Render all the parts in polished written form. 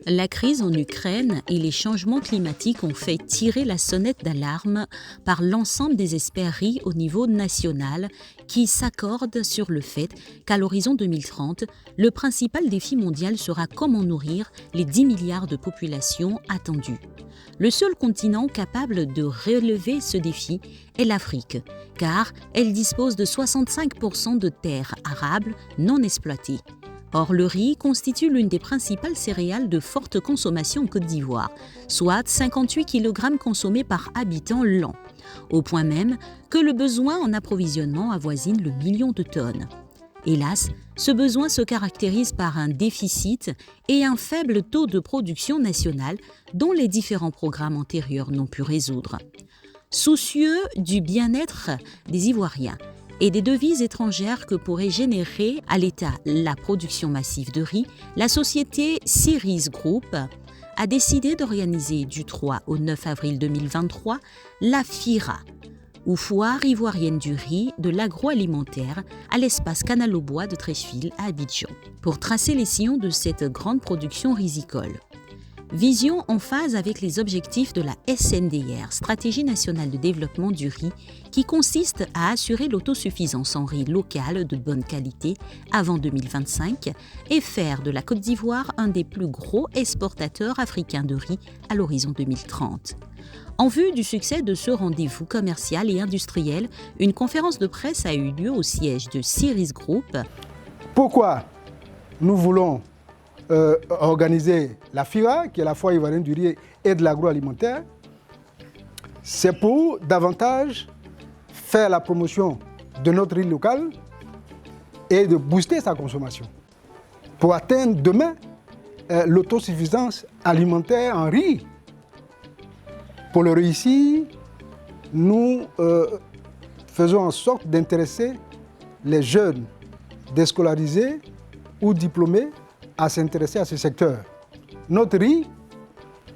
La crise en Ukraine et les changements climatiques ont fait tirer la sonnette d'alarme par l'ensemble des experts au niveau national qui s'accordent sur le fait qu'à l'horizon 2030, le principal défi mondial sera comment nourrir les 10 milliards de populations attendues. Le seul continent capable de relever ce défi est l'Afrique, car elle dispose de 65% de terres arables non exploitées. Or, le riz constitue l'une des principales céréales de forte consommation en Côte d'Ivoire, soit 58 kg consommés par habitant l'an, au point même que le besoin en approvisionnement avoisine le million de tonnes. Hélas, ce besoin se caractérise par un déficit et un faible taux de production nationale dont les différents programmes antérieurs n'ont pu résoudre. Soucieux du bien-être des Ivoiriens, et des devises étrangères que pourrait générer à l'État la production massive de riz, la société Ceres Group a décidé d'organiser du 3 au 9 avril 2023 la FIRA, ou Foire ivoirienne du riz de l'agroalimentaire, à l'espace Canal aux Bois de Treichville à Abidjan, pour tracer les sillons de cette grande production risicole. Vision en phase avec les objectifs de la SNDR, Stratégie nationale de développement du riz, qui consiste à assurer l'autosuffisance en riz local de bonne qualité avant 2025 et faire de la Côte d'Ivoire un des plus gros exportateurs africains de riz à l'horizon 2030. En vue du succès de ce rendez-vous commercial et industriel, une conférence de presse a eu lieu au siège de Ceres Group. Pourquoi nous voulons organiser la FIRA, qui est la Foire ivoirienne du riz et de l'agroalimentaire? C'est pour davantage faire la promotion de notre riz local et de booster sa consommation. Pour atteindre demain l'autosuffisance alimentaire en riz. Pour le réussir, nous faisons en sorte d'intéresser les jeunes déscolarisés ou diplômés à s'intéresser à ce secteur. Notre riz,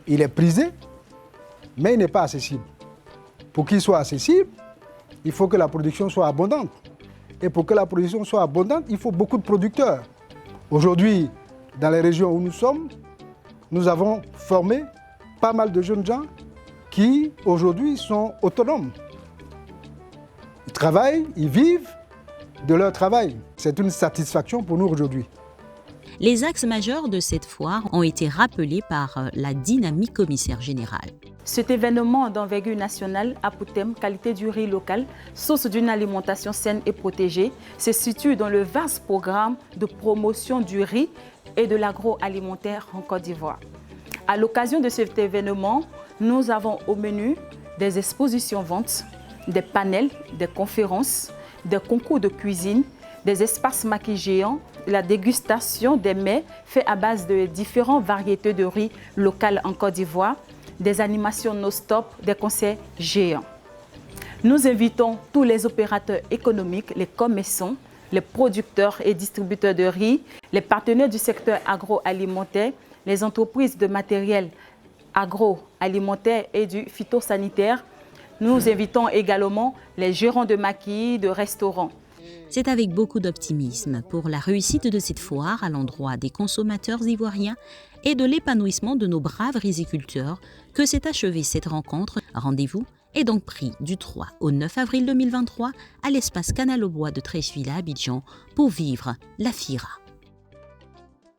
il est prisé, mais il n'est pas accessible. Pour qu'il soit accessible, il faut que la production soit abondante. Et pour que la production soit abondante, il faut beaucoup de producteurs. Aujourd'hui, dans les régions où nous sommes, nous avons formé pas mal de jeunes gens qui, aujourd'hui, sont autonomes. Ils travaillent, ils vivent de leur travail. C'est une satisfaction pour nous aujourd'hui. Les axes majeurs de cette foire ont été rappelés par la dynamique commissaire générale. Cet événement d'envergure nationale a pour thème qualité du riz local, source d'une alimentation saine et protégée, se situe dans le vaste programme de promotion du riz et de l'agroalimentaire en Côte d'Ivoire. À l'occasion de cet événement, nous avons au menu des expositions ventes, des panels, des conférences, des concours de cuisine, des espaces maquis géants, la dégustation des mets faits à base de différentes variétés de riz local en Côte d'Ivoire, des animations non-stop, des concerts géants. Nous invitons tous les opérateurs économiques, les commerçants, les producteurs et distributeurs de riz, les partenaires du secteur agroalimentaire, les entreprises de matériel agroalimentaire et du phytosanitaire. Nous invitons également les gérants de maquis, de restaurants. C'est avec beaucoup d'optimisme pour la réussite de cette foire à l'endroit des consommateurs ivoiriens et de l'épanouissement de nos braves riziculteurs que s'est achevée cette rencontre. Rendez-vous est donc pris du 3 au 9 avril 2023 à l'espace Canal aux Bois de Treichville à Abidjan pour vivre la FIRA.